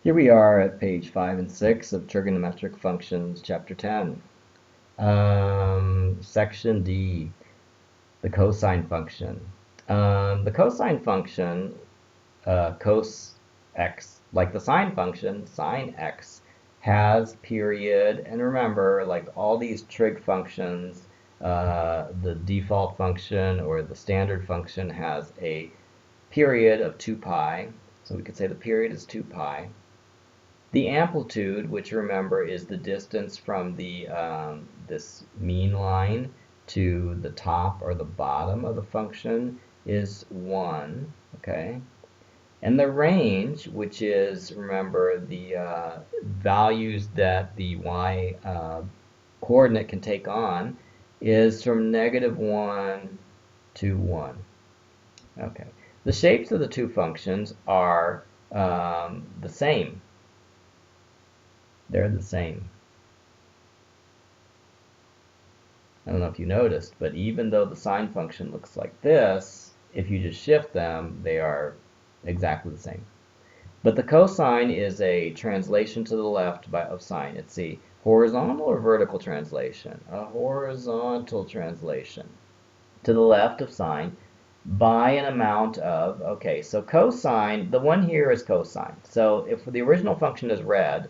Here we are at page 5 and 6 of Trigonometric Functions, Chapter 10. Section D, the cosine function. The cosine function, cos x, like the sine function, sine x, has period. And remember, like all these trig functions, the default function or the standard function has a period of 2 pi. So we could say the period is 2 pi. The amplitude, which remember is the distance from the this mean line to the top or the bottom of the function, is 1, okay? And the range, which is, remember, the values that the y coordinate can take on, is from -1 to 1. Okay. The shapes of the two functions are the same. They're the same. I don't know if you noticed, but even though the sine function looks like this, if you just shift them, they are exactly the same. But the cosine is a translation to the left of sine. It's a horizontal or vertical translation? A horizontal translation to the left of sine by an amount of, okay, so cosine, the one here is cosine. So if the original function is red,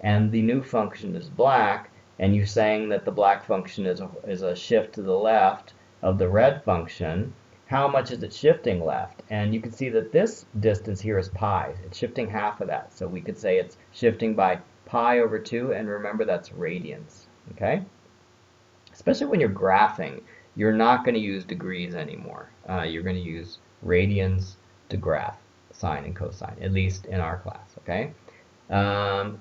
and the new function is black, and you're saying that the black function is a shift to the left of the red function, how much is it shifting left? And you can see that this distance here is pi. It's shifting half of that. So we could say it's shifting by pi over 2, and remember that's radians, okay? Especially when you're graphing, you're not going to use degrees anymore. You're going to use radians to graph sine and cosine, at least in our class, okay?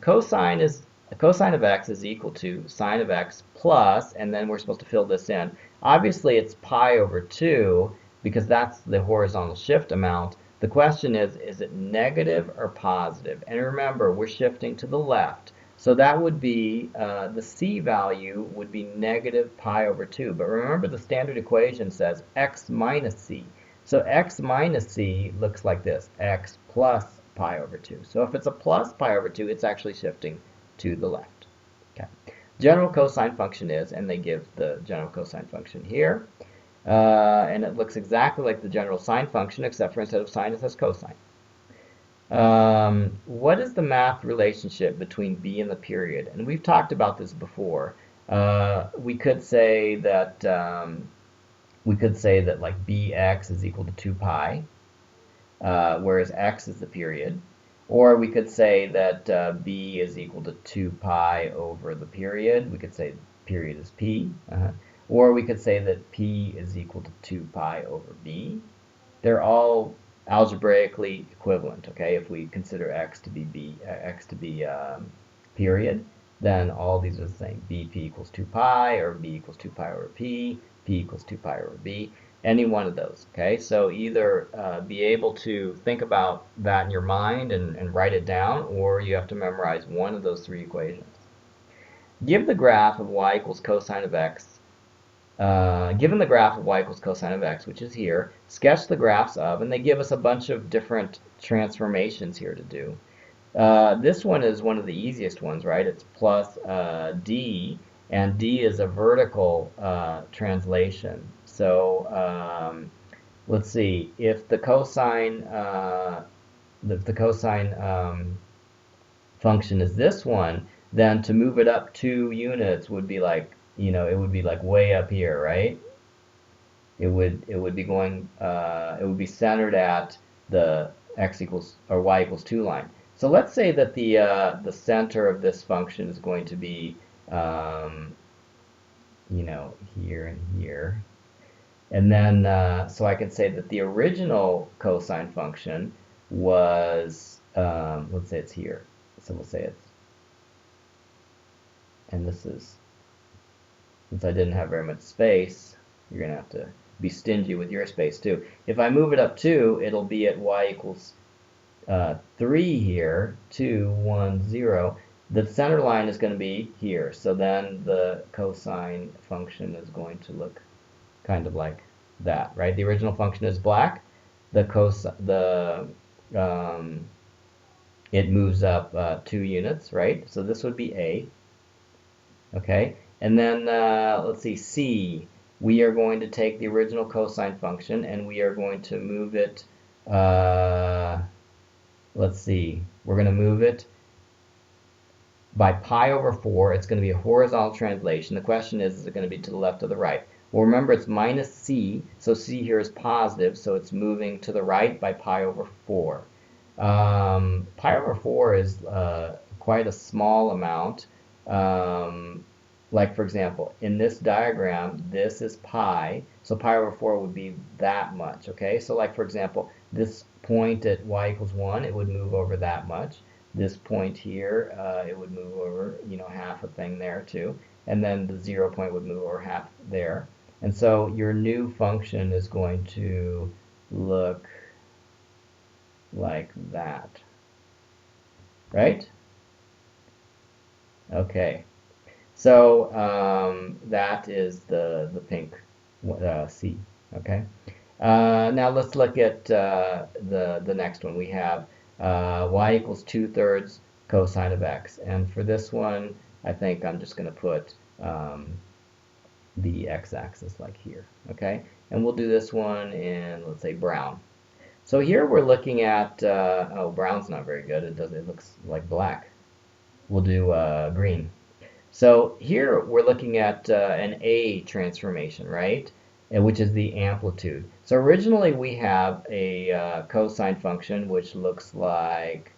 Cosine of x is equal to sine of x plus, and then we're supposed to fill this in. Obviously, it's pi over 2 because that's the horizontal shift amount. The question is it negative or positive? And remember, we're shifting to the left. So that would be, the c value would be negative pi over 2. But remember, the standard equation says x minus c. So x minus c looks like this, x plus pi over 2. So if it's a plus pi over 2, it's actually shifting to the left. Okay. General cosine function is, and they give the general cosine function here, and it looks exactly like the general sine function, except for instead of sine, it says cosine. What is the math relationship between b and the period? And we've talked about this before. We could say that like bx is equal to 2 pi, whereas x is the period. Or we could say that b is equal to 2 pi over the period. We could say period is p. Or we could say that p is equal to 2 pi over b. They're all algebraically equivalent, okay? If we consider x to be period, then all these are the same. bp equals 2 pi, or b equals 2 pi over p equals 2 pi over b. Any one of those, okay? So either be able to think about that in your mind and write it down, or you have to memorize one of those three equations. Give the graph of y equals cosine of x. Given the graph of y equals cosine of x, which is here, sketch the graphs of, and they give us a bunch of different transformations here to do. This one is one of the easiest ones, right? It's plus d, and d is a vertical translation. So let's see, if the cosine function is this one, then to move it up 2 units would be like, it would be like way up here, right? It would be going, it would be centered at the x equals or y equals 2 line. So let's say that the center of this function is going to be, here and here. And then, so I can say that the original cosine function was, let's say it's here. So we'll say it's, and this is, since I didn't have very much space, you're going to have to be stingy with your space too. If I move it up 2, it'll be at y equals 3 here, 2, 1, 0. The center line is going to be here. So then the cosine function is going to look kind of like that, right? The original function is black. The it moves up 2 units, right? So this would be A. Okay, and then let's see, C. We are going to take the original cosine function and we are going to move it, let's see, we're going to move it by pi over 4. It's going to be a horizontal translation. The question is it going to be to the left or the right? Well, remember it's minus C, so C here is positive, so it's moving to the right by pi over 4. Pi over 4 is quite a small amount. Like for example, in this diagram, this is pi, so pi over 4 would be that much, okay? So like for example, this point at y equals 1, it would move over that much. This point here, it would move over, you know, half a thing there too. And then the 0 point would move over half there. And so your new function is going to look like that, right? Okay. So that is the pink C. Okay. Now let's look at the next one. We have y equals 2/3 cosine of x, and for this one, I think I'm just going to put the x-axis like here. Okay, and we'll do this one in, let's say, brown. So here we're looking at oh, brown's not very good. It looks like black. We'll do green. So here we're looking at an A transformation, right? Which is the amplitude. So originally we have a cosine function which looks like,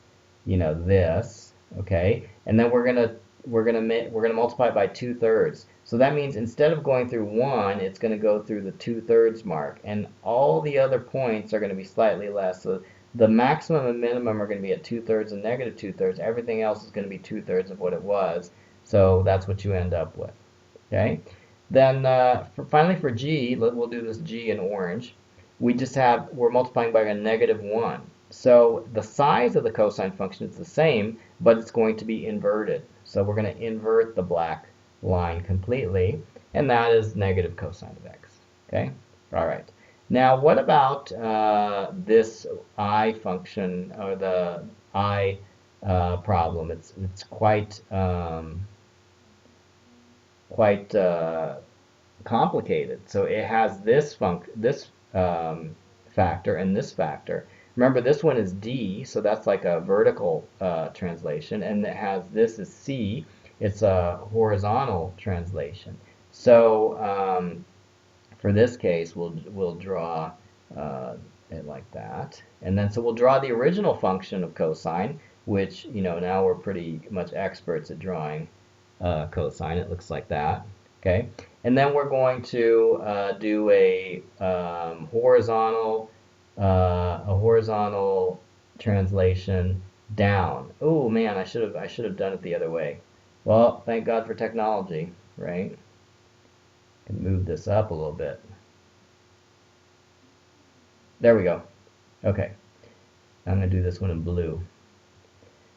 you know, this, okay? And then we're gonna multiply it by 2/3. So that means instead of going through 1, it's going to go through the 2/3 mark, and all the other points are going to be slightly less. So the maximum and minimum are going to be at 2/3 and negative 2/3. Everything else is going to be 2/3 of what it was. So that's what you end up with. Okay. Then finally for G, we'll do this G in orange. We're multiplying by a -1. So the size of the cosine function is the same, but it's going to be inverted. So we're going to invert the black line completely, and that is negative cosine of x. Okay. All right. Now what about this I function, or the I problem? It's quite complicated. So it has this factor and this factor. Remember, this one is D, so that's like a vertical translation, and it has this is C. It's a horizontal translation. So for this case, we'll draw it like that, and then so we'll draw the original function of cosine, which, you know, now we're pretty much experts at drawing cosine. It looks like that. Okay, and then we're going to do a horizontal translation down. Oh man, I should have done it the other way. Well, thank God for technology, right? Can move this up a little bit. There we go. Okay, I'm gonna do this one in blue.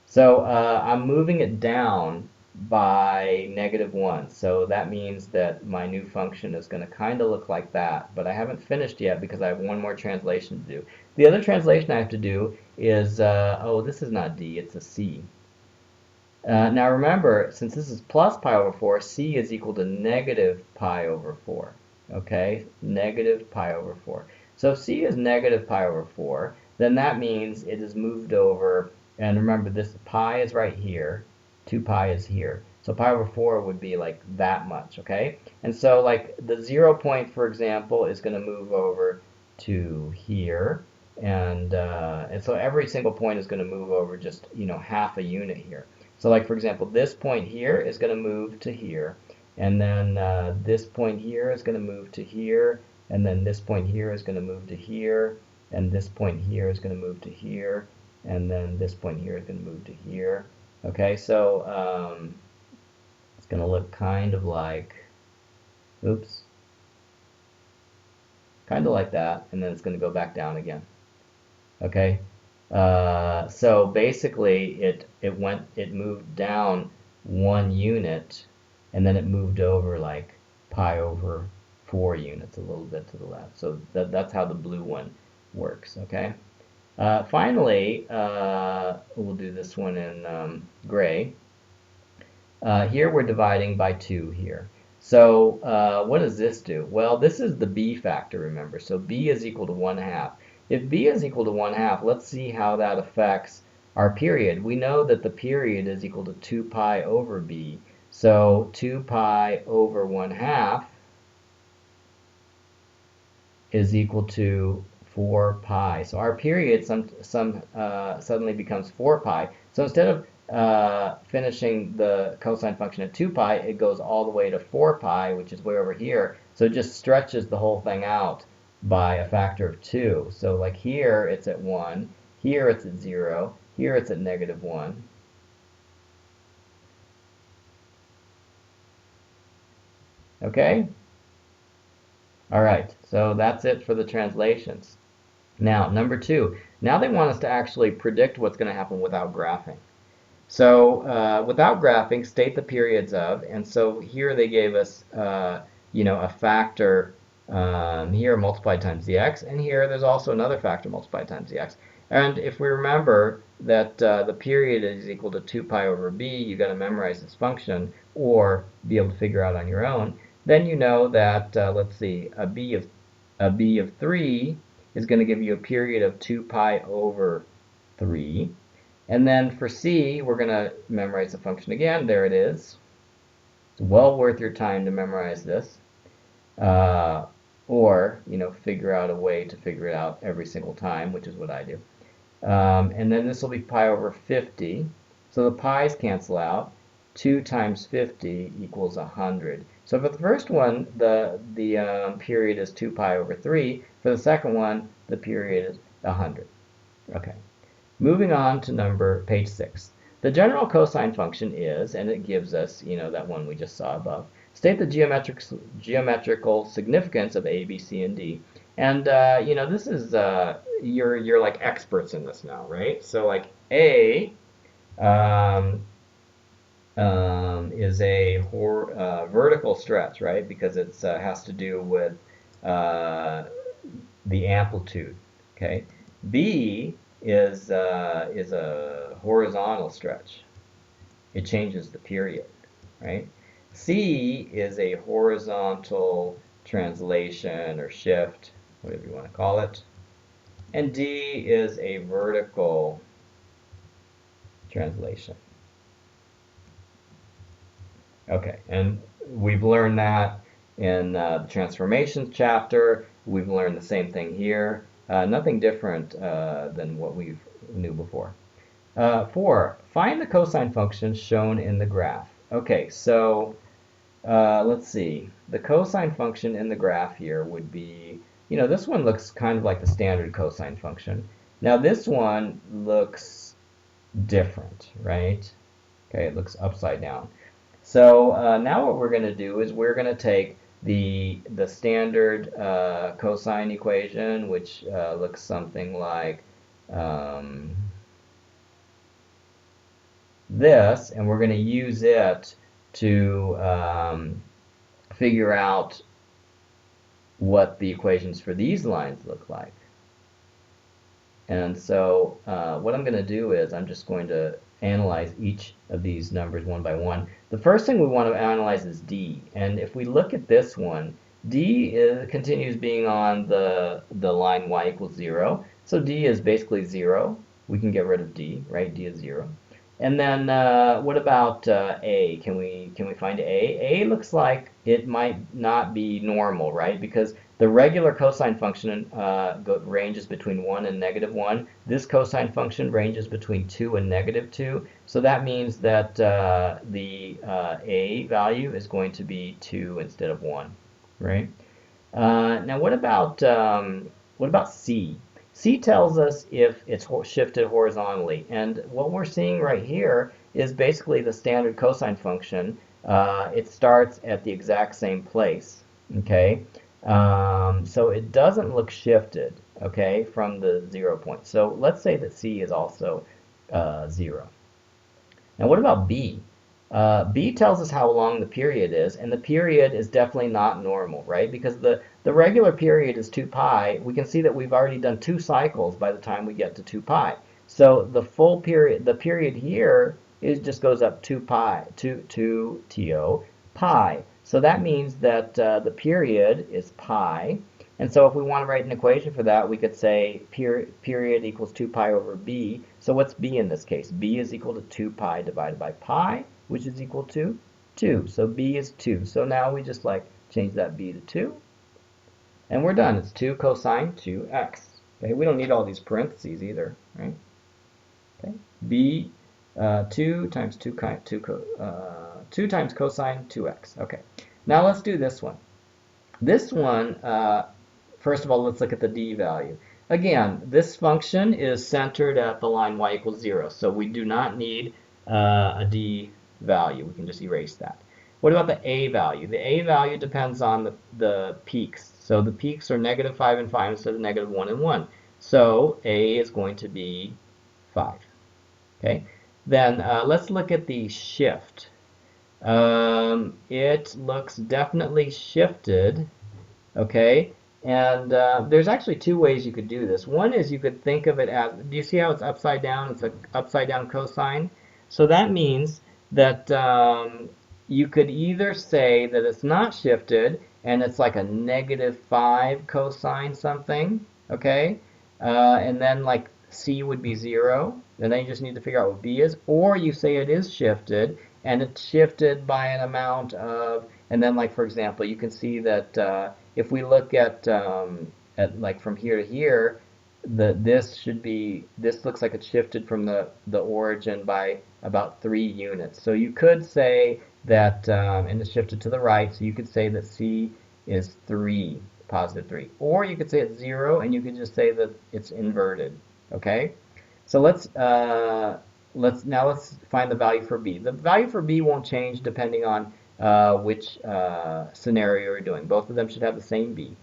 So I'm moving it down by -1. So that means that my new function is going to kind of look like that, but I haven't finished yet because I have one more translation to do. The other translation I have to do is, oh, this is not D, it's a C. Now remember, since this is plus pi over 4, C is equal to negative pi over 4. Okay, negative pi over 4. So if C is negative pi over 4, then that means it is moved over, and remember this pi is right here, 2 pi is here. So pi over 4 would be like that much, okay? And so like the 0 point, for example, is going to move over to here, and so every single point is going to move over just, you know, half a unit here. So like for example, this point here is going to move to here, and then this point here is going to move to here, and then this point here is going to move to here, and this point here is going to move to here, and then this point here is going to move to here. Okay, so it's going to look kind of like, oops, kind of like that, and then it's going to go back down again. Okay, so basically it moved down 1 unit, and then it moved over like pi over 4 units, a little bit to the left. So that's how the blue one works. Okay. Finally, we'll do this one in gray. Here we're dividing by 2 here. So what does this do? Well, this is the b factor, remember. So b is equal to 1/2. If b is equal to 1/2, let's see how that affects our period. We know that the period is equal to 2 pi over b. So 2 pi over 1/2 is equal to 4 pi. So our period suddenly becomes 4 pi. So instead of finishing the cosine function at 2 pi, it goes all the way to 4 pi, which is way over here. So it just stretches the whole thing out by a factor of 2. So like here it's at 1, here it's at 0, here it's at -1. Okay? All right, so that's it for the translations. Now, number 2. Now they want us to actually predict what's going to happen without graphing. So without graphing, state the periods of, and so here they gave us, a factor here multiplied times the x, and here there's also another factor multiplied times the x. And if we remember that the period is equal to 2 pi over b, you got to memorize this function or be able to figure out on your own. Then you know that, let's see, a b of 3 is going to give you a period of 2 pi over 3. And then for c, we're going to memorize the function again. There it is. It's well worth your time to memorize this. Or, figure out a way to figure it out every single time, which is what I do. And then this will be pi over 50. So the pi's cancel out. 2 times 50 equals 100. So for the first one, the period is 2 pi over 3. For the second one, the period is 100. Okay. Moving on to page 6. The general cosine function is, and it gives us, that one we just saw above. State the geometrical significance of A, B, C, and D. And, this is, you're like experts in this now, right? So like A is a vertical stretch, right? Because it has to do with the amplitude, okay? B is a horizontal stretch. It changes the period, right? C is a horizontal translation or shift, whatever you want to call it. And D is a vertical translation. Okay, and we've learned that in the transformations chapter. We've learned the same thing here. Nothing different than what we knew before. 4. Find the cosine function shown in the graph. Okay, so let's see. The cosine function in the graph here would be, this one looks kind of like the standard cosine function. Now this one looks different, right? Okay, it looks upside down. So now what we're going to do is we're going to take the standard cosine equation, which looks something like this, and we're going to use it to figure out what the equations for these lines look like. And so what I'm going to do is I'm just going to analyze each of these numbers one by one. The first thing we want to analyze is D. And if we look at this one, D continues being on the line y equals 0. So D is basically 0. We can get rid of D, right? D is 0. And then what about A? Can we find A? A looks like it might not be normal, right? Because the regular cosine function ranges between 1 and -1. This cosine function ranges between 2 and -2. So that means that the A value is going to be 2 instead of 1, right? Now what about C? C tells us if it's shifted horizontally, and what we're seeing right here is basically the standard cosine function. It starts at the exact same place, okay? So it doesn't look shifted, okay, from the 0 point. So let's say that C is also 0. Now what about B? B tells us how long the period is, and the period is definitely not normal, right? Because the regular period is 2 pi. We can see that we've already done 2 cycles by the time we get to 2 pi. So the full period, the period here, is just goes up 2 pi, 2 to pi. So that means that the period is pi. And so if we want to write an equation for that, we could say period equals 2 pi over b. So what's b in this case? B is equal to 2 pi divided by pi, which is equal to 2. So b is 2. So now we just change that b to 2. And we're done. It's 2 cosine 2x. Okay, we don't need all these parentheses either, right? Okay, b 2 times 2 times cosine 2x. Okay, now let's do this one. This one, first of all, let's look at the d value. Again, this function is centered at the line y equals 0, so we do not need a d value. We can just erase that. What about the a value? The a value depends on the peaks. So the peaks are negative 5 and 5 instead of negative 1 and 1. So a is going to be 5. Okay, then let's look at the shift. It looks definitely shifted, okay? And there's actually 2 ways you could do this. One is you could think of it as, do you see how it's upside down? It's an upside down cosine. So that means that you could either say that it's not shifted and it's like a negative 5 cosine something, okay? And then C would be 0, and then you just need to figure out what B is, or you say it is shifted, and it's shifted by an amount of, and then for example, you can see that if we look at from here to here, this looks like it's shifted from the origin by about 3 units. So you could say that, and it's shifted to the right, so you could say that C is 3, positive 3. Or you could say it's 0, and you could just say that it's inverted. Okay, so let's find the value for b. The value for b won't change depending on which scenario you're doing. Both of them should have the same b.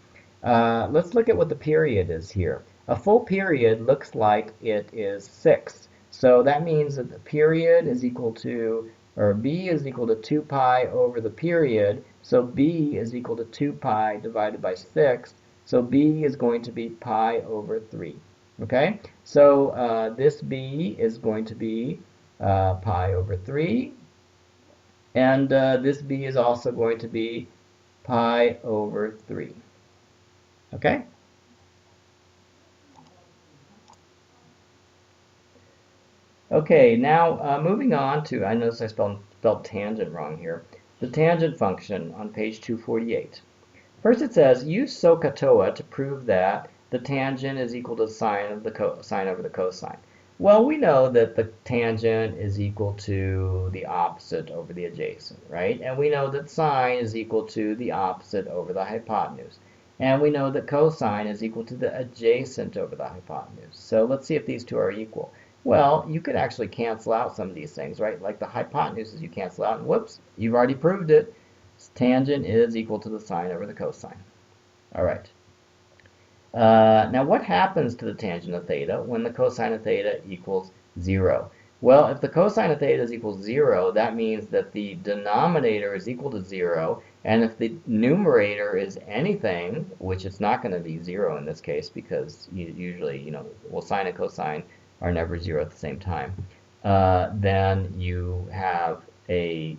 Let's look at what the period is here. A full period looks like it is 6. So that means that the period is equal to, or b is equal to 2 pi over the period. So b is equal to 2 pi divided by 6. So b is going to be pi over 3. Okay, so this b is going to be pi over 3, and this b is also going to be pi over 3. Okay? Okay, now moving on to, I noticed I spelled tangent wrong here, the tangent function on page 248. First it says, use SOHCAHTOA to prove that the tangent is equal to the sine of the sine over the cosine. Well, we know that the tangent is equal to the opposite over the adjacent, right? And we know that sine is equal to the opposite over the hypotenuse. And we know that cosine is equal to the adjacent over the hypotenuse. So let's see if these two are equal. Well, you could actually cancel out some of these things, right? Like the hypotenuses you cancel out, and whoops, you've already proved it. Tangent is equal to the sine over the cosine. All right. Now what happens to the tangent of theta when the cosine of theta equals 0? Well, if the cosine of theta is equal to 0, that means that the denominator is equal to 0, and if the numerator is anything, which it's not going to be 0 in this case because usually, well, sine and cosine are never 0 at the same time, then you have a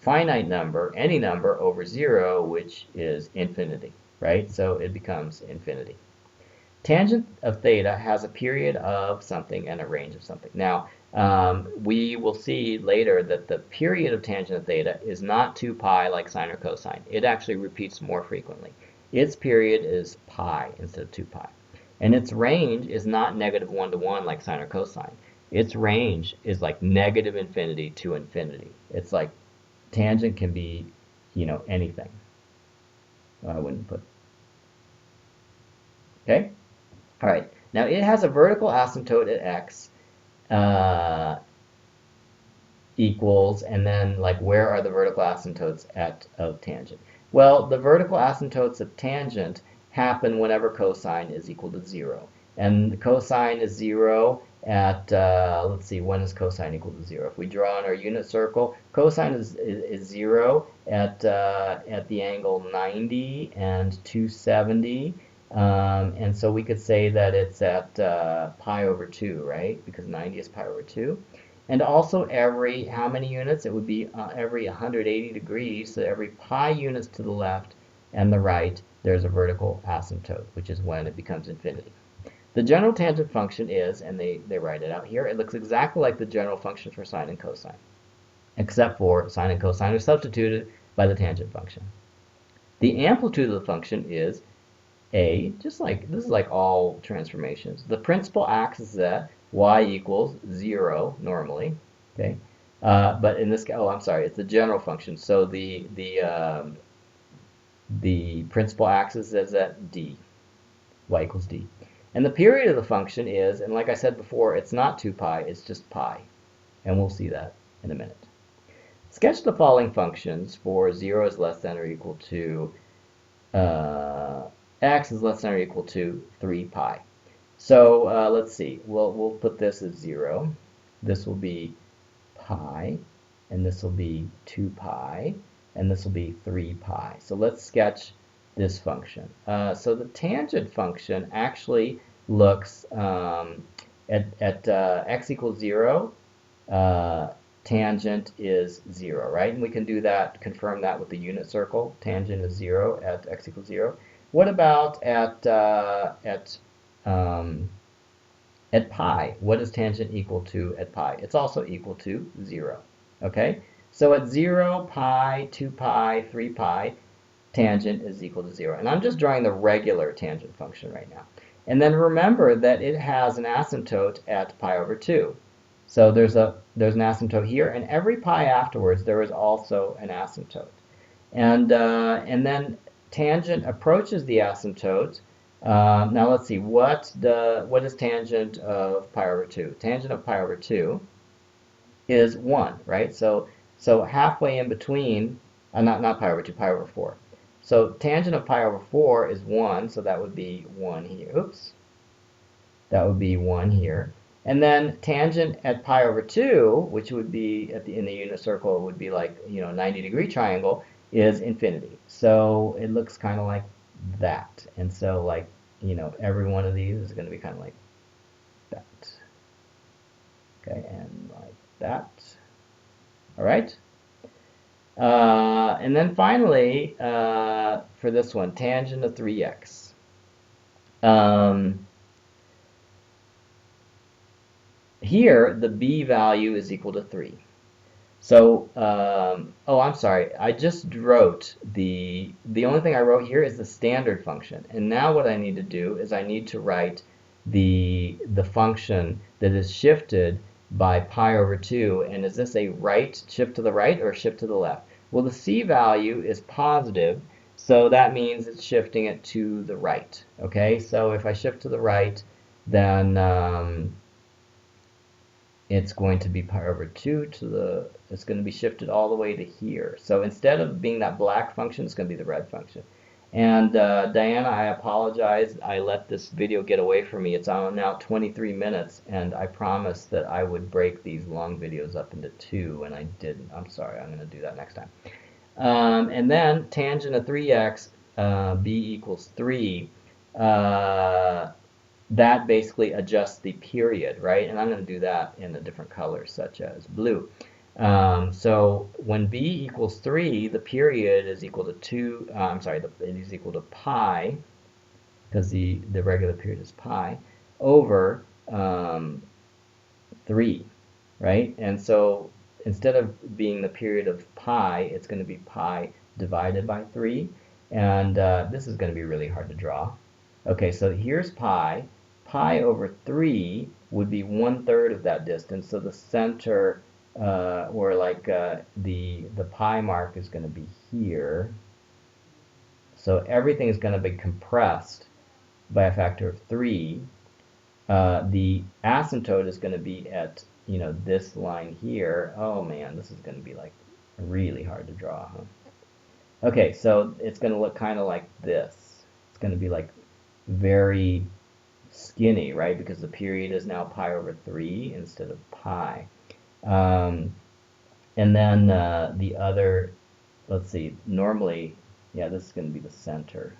finite number, any number over 0, which is infinity, right? So it becomes infinity. Tangent of theta has a period of something and a range of something. Now, we will see later that the period of tangent of theta is not 2 pi like sine or cosine. It actually repeats more frequently. Its period is pi instead of 2 pi. And its range is not negative 1 to 1 like sine or cosine. Its range is like negative infinity to infinity. It's like tangent can be, anything. Well, I wouldn't put. Okay? All right. Now it has a vertical asymptote at x equals, and then where are the vertical asymptotes of tangent? Well, the vertical asymptotes of tangent happen whenever cosine is equal to 0. And the cosine is 0 at, let's see, when is cosine equal to 0? If we draw on our unit circle, cosine is 0 at the angle 90 and 270. And so we could say that it's at pi over 2, right? Because 90 is pi over 2. And also every, how many units? It would be every 180 degrees, so every pi units to the left and the right, there's a vertical asymptote, which is when it becomes infinity. The general tangent function is, and they write it out here, it looks exactly like the general function for sine and cosine, except for sine and cosine are substituted by the tangent function. The amplitude of the function is a, just like, this is like all transformations. The principal axis is at y equals 0 normally, okay? But in this case, oh, I'm sorry, it's the general function. So the principal axis is at d, y equals d. And the period of the function is, and like I said before, it's not 2 pi, it's just pi. And we'll see that in a minute. Sketch the following functions for 0 is less than or equal to x is less than or equal to 3 pi. So let's see, we'll put this as 0. This will be pi, and this will be 2 pi, and this will be 3 pi. So let's sketch this function. So the tangent function actually looks at x equals 0, tangent is 0, right? And we can do that, confirm that with the unit circle. Tangent is 0 at x equals 0. What about at pi? What is tangent equal to at pi? It's also equal to 0, okay? So at 0, pi, 2 pi, 3 pi, tangent is equal to 0. And I'm just drawing the regular tangent function right now. And then remember that it has an asymptote at pi over 2. So there's an asymptote here, and every pi afterwards there is also an asymptote. And then tangent approaches the asymptote. Now let's see, what is tangent of pi over 2? Tangent of pi over 2 is 1, right? So halfway in between, not pi over 2, pi over 4. So tangent of pi over 4 is 1, so that would be 1 here. Oops. That would be 1 here. And then tangent at pi over 2, which would be in the unit circle, would be like, 90-degree triangle, is infinity. So it looks kind of like that. And so like, every one of these is going to be kind of like that. Okay, and like that. All right. And then finally, for this one, tangent of 3x. Here, the b value is equal to 3. So, oh, I'm sorry. I just wrote the only thing I wrote here is the standard function. And now what I need to do is I need to write the function that is shifted by pi over 2. And is this a right shift to the right or shift to the left? Well, the c value is positive, so that means it's shifting it to the right. Okay, so if I shift to the right, then it's going to be pi over 2 it's going to be shifted all the way to here. So instead of being that black function, it's going to be the red function. And Diana, I apologize. I let this video get away from me. It's on now 23 minutes, and I promised that I would break these long videos up into 2, and I didn't. I'm sorry. I'm going to do that next time. And then tangent of 3x, b equals 3. That basically adjusts the period, right? And I'm going to do that in a different color, such as blue. So when b equals 3, the period is equal to 2, it is equal to pi, because the regular period is pi, over 3, right? And so instead of being the period of pi, it's going to be pi divided by 3. And this is going to be really hard to draw. Okay, so here's pi. Pi over 3 would be 1/3 of that distance. So the center, or like the pi mark is going to be here. So everything is going to be compressed by a factor of 3. The asymptote is going to be at, this line here. Oh man, this is going to be like really hard to draw. Huh? Okay, so it's going to look kind of like this. It's going to be like very skinny, right? Because the period is now pi over 3 instead of pi. And then the other, let's see, normally, yeah, this is going to be the center.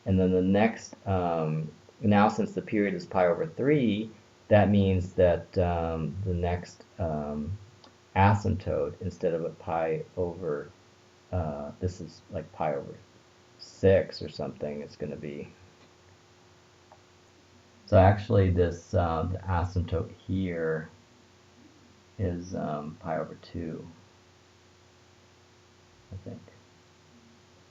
And then the next, now since the period is pi over 3, that means that the next asymptote, instead of a pi over, this is like pi over 6 or something, it's going to be, so actually this, the asymptote here is pi over 2, I think.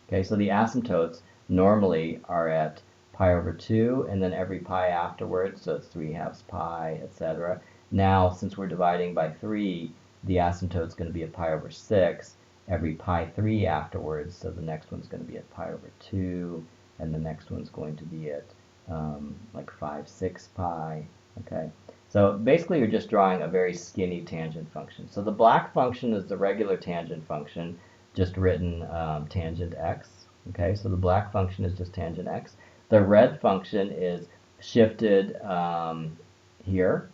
Okay, so the asymptotes normally are at pi over 2 and then every pi afterwards, so it's 3/2 pi, etc. Now, since we're dividing by 3, the asymptote is going to be at pi over 6, every pi 3 afterwards, so the next one's going to be at pi over 2, and the next one's going to be at like 5-6 pi, okay? So basically you're just drawing a very skinny tangent function. So the black function is the regular tangent function, just written tangent x, okay? So the black function is just tangent x. The red function is shifted here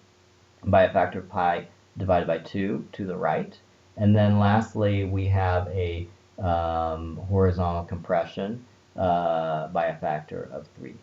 by a factor of pi divided by 2 to the right. And then lastly, we have a horizontal compression by a factor of 3.